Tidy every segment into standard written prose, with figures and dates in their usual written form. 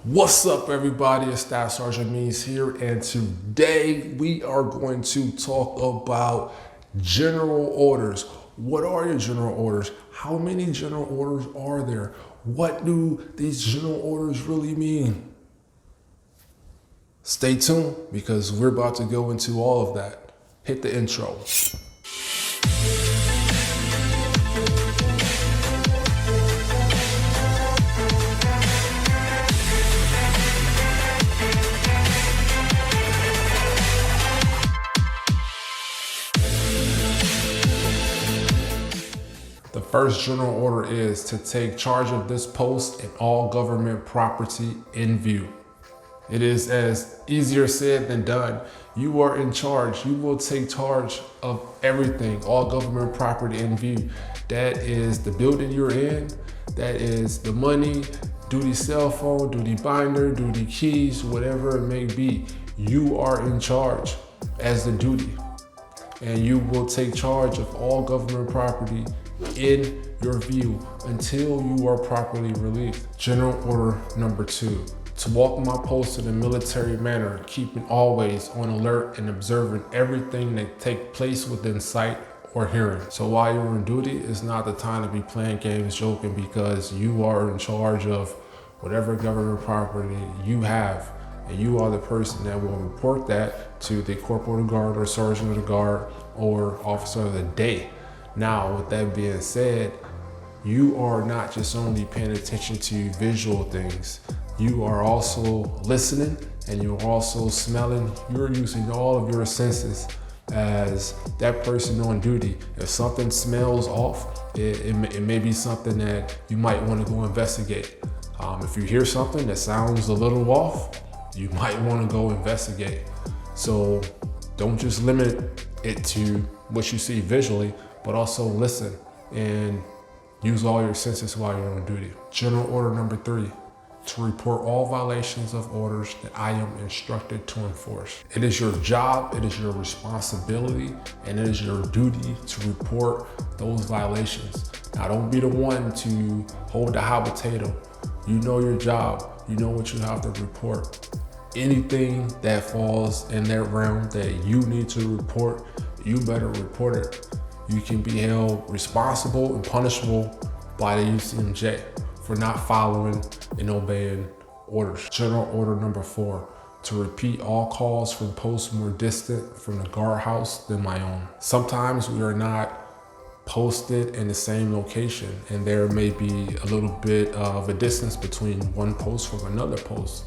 What's up, everybody? It's SSgt Means here, and today we are going to talk about general orders. What are your general orders? How many general orders are there? What do these general orders really mean? Stay tuned because we're about to go into all of that. Hit the intro. The first general order is to take charge of this post and all government property in view. It is as easier said than done. You are in charge. You will take charge of everything, all government property in view. That is the building you're in. That is the money, duty cell phone, duty binder, duty keys, whatever it may be. You are in charge as the duty. And you will take charge of all government property in your view until you are properly relieved. General order number 2. To walk my post in a military manner, keeping always on alert and observing everything that takes place within sight or hearing. So while you're on duty, it's not the time to be playing games, joking, because you are in charge of whatever government property you have. And you are the person that will report that to the corporal of the guard or sergeant of the guard or officer of the day. Now, with that being said, you are not just only paying attention to visual things. You are also listening and you're also smelling. You're using all of your senses as that person on duty. If something smells off, it may be something that you might want to go investigate. If you hear something that sounds a little off, you might want to go investigate. So don't just limit it to what you see visually, but also listen and use all your senses while you're on duty. General order number 3, to report all violations of orders that I am instructed to enforce. It is your job, it is your responsibility, and it is your duty to report those violations. Now, don't be the one to hold the hot potato. You know your job, you know what you have to report. Anything that falls in that realm that you need to report, you better report it. You can be held responsible and punishable by the UCMJ for not following and obeying orders. General order number 4, to repeat all calls from posts more distant from the guardhouse than my own. Sometimes we are not posted in the same location and there may be a little bit of a distance between one post from another post.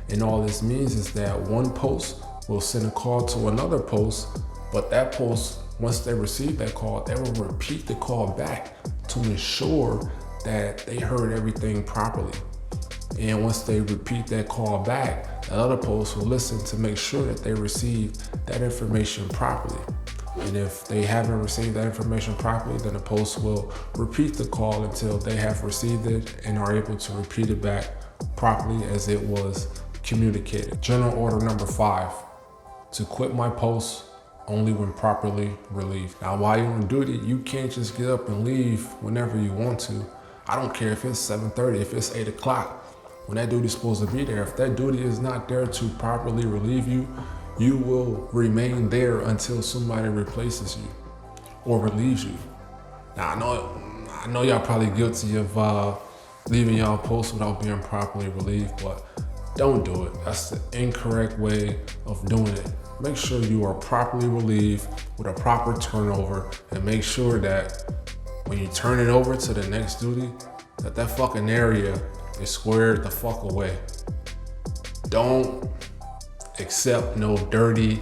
And all this means is that one post will send a call to another post, but that post, once they receive that call, they will repeat the call back to ensure that they heard everything properly. And once they repeat that call back, that other post will listen to make sure that they received that information properly. And if they haven't received that information properly, then the post will repeat the call until they have received it and are able to repeat it back properly as it was communicated. General order number 5, to quit my post only when properly relieved. Now, while you're on duty, you can't just get up and leave whenever you want to. I don't care if it's 7:30, if it's 8 o'clock, when that duty's supposed to be there. If that duty is not there to properly relieve you, you will remain there until somebody replaces you or relieves you. Now, I know y'all probably guilty of leaving y'all post without being properly relieved, but don't do it. That's the incorrect way of doing it. Make sure you are properly relieved with a proper turnover, and make sure that when you turn it over to the next duty, that fucking area is squared the fuck away. Don't accept no dirty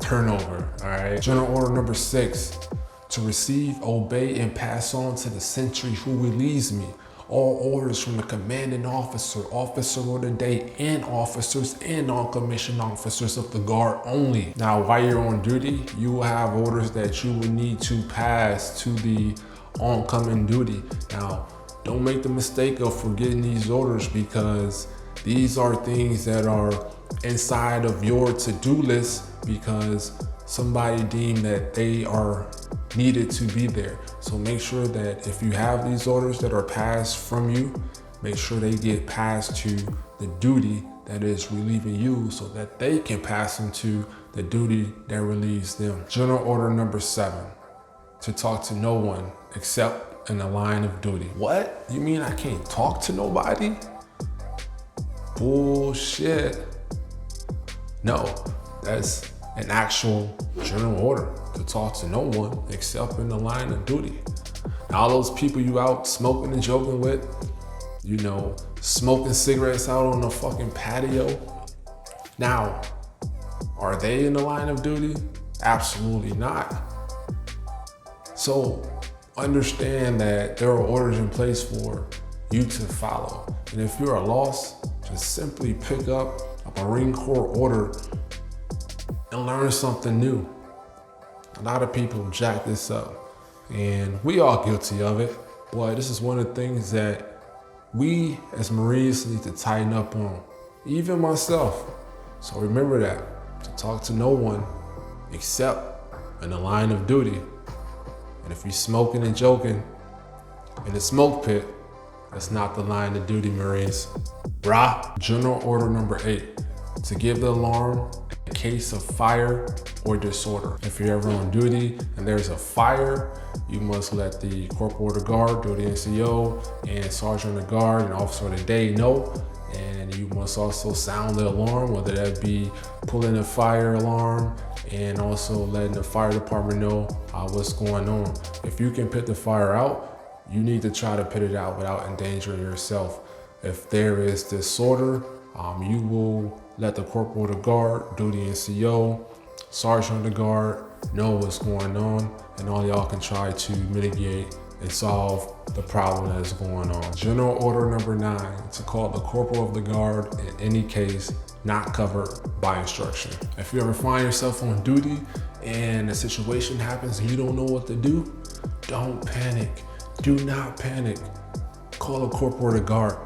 turnover, all right? General order number 6, to receive, obey, and pass on to the sentry who relieves me all orders from the commanding officer, officer of the day, and officers and non-commissioned officers of the guard only. Now, while you're on duty, you will have orders that you will need to pass to the oncoming duty. Now, don't make the mistake of forgetting these orders, because these are things that are inside of your to-do list because somebody deemed that they are needed to be there. So make sure that if you have these orders that are passed from you, make sure they get passed to the duty that is relieving you so that they can pass them to the duty that relieves them. General order number 7, to talk to no one except in the line of duty. What? You mean I can't talk to nobody? Bullshit. No, that's an actual general order to talk to no one except in the line of duty. Now, all those people you out smoking and joking with, you know, smoking cigarettes out on the fucking patio. Now, are they in the line of duty? Absolutely not. So understand that there are orders in place for you to follow. And if you're lost, just simply pick up a Marine Corps order and learn something new. A lot of people jack this up, and we all guilty of it, but this is one of the things that we as Marines need to tighten up on, even myself. So remember that, to talk to no one except in the line of duty. And if you're smoking and joking in the smoke pit, that's not the line of duty, Marines. Brah. General order number 8, to give the alarm in case of fire or disorder. If you're ever on duty and there's a fire, you must let the corporal of the guard, duty NCO, and sergeant of the guard and officer of the day know. And you must also sound the alarm, whether that be pulling a fire alarm and also letting the fire department know what's going on. If you can put the fire out, you need to try to put it out without endangering yourself. If there is disorder, you will let the corporal of the guard, duty NCO, sergeant of the guard know what's going on, and all y'all can try to mitigate and solve the problem that is going on. General order number 9, to call the corporal of the guard in any case not covered by instruction. If you ever find yourself on duty and a situation happens and you don't know what to do, don't panic. Do not panic. Call a corporal of the guard.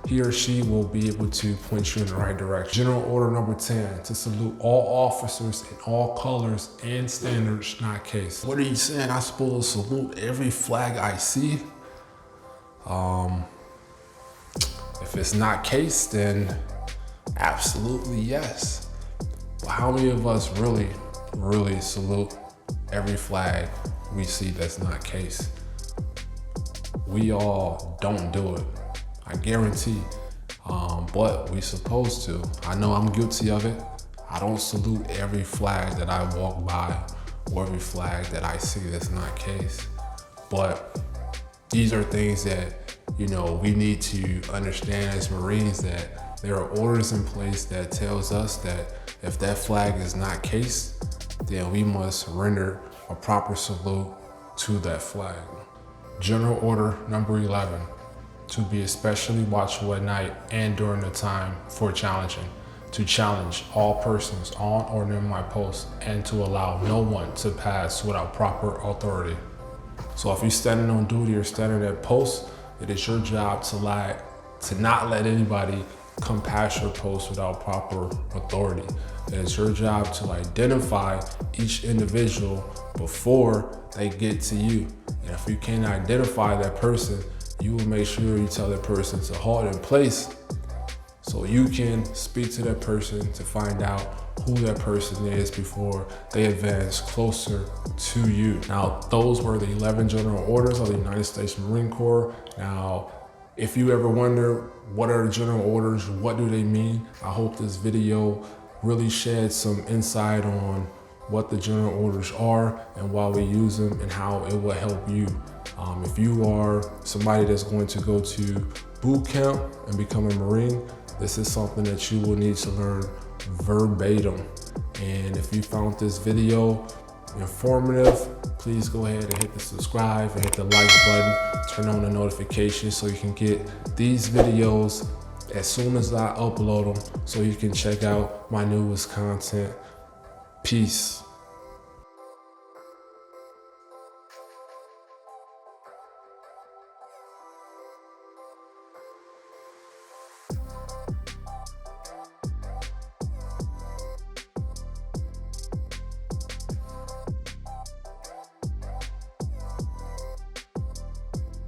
He or she will be able to point you in the right direction. General order number 10, to salute all officers in all colors and standards, not case. What are you saying? I'm supposed to salute every flag I see? If it's not case, then absolutely yes. But how many of us really salute every flag we see that's not case? We all don't do it, I guarantee. But we supposed to. I know I'm guilty of it. I don't salute every flag that I walk by or every flag that I see that's not case. But these are things that, you know, we need to understand as Marines, that there are orders in place that tells us that if that flag is not case, then we must render a proper salute to that flag. General order number 11, to be especially watchful at night and during the time for challenging, to challenge all persons on or near my post and to allow no one to pass without proper authority. So if you're standing on duty or standing at post, it is your job to not let anybody come past your post without proper authority. It is your job to identify each individual before they get to you. And if you can't identify that person, you will make sure you tell that person to halt in place so you can speak to that person to find out who that person is before they advance closer to you. Now, those were the 11 general orders of the United States Marine Corps. Now, if you ever wonder what are the general orders, what do they mean, I hope this video really sheds some insight on what the general orders are and why we use them and how it will help you. If you are somebody that's going to go to boot camp and become a Marine, this is something that you will need to learn verbatim. And if you found this video informative, please go ahead and hit the subscribe and hit the like button, turn on the notifications so you can get these videos as soon as I upload them so you can check out my newest content. Peace.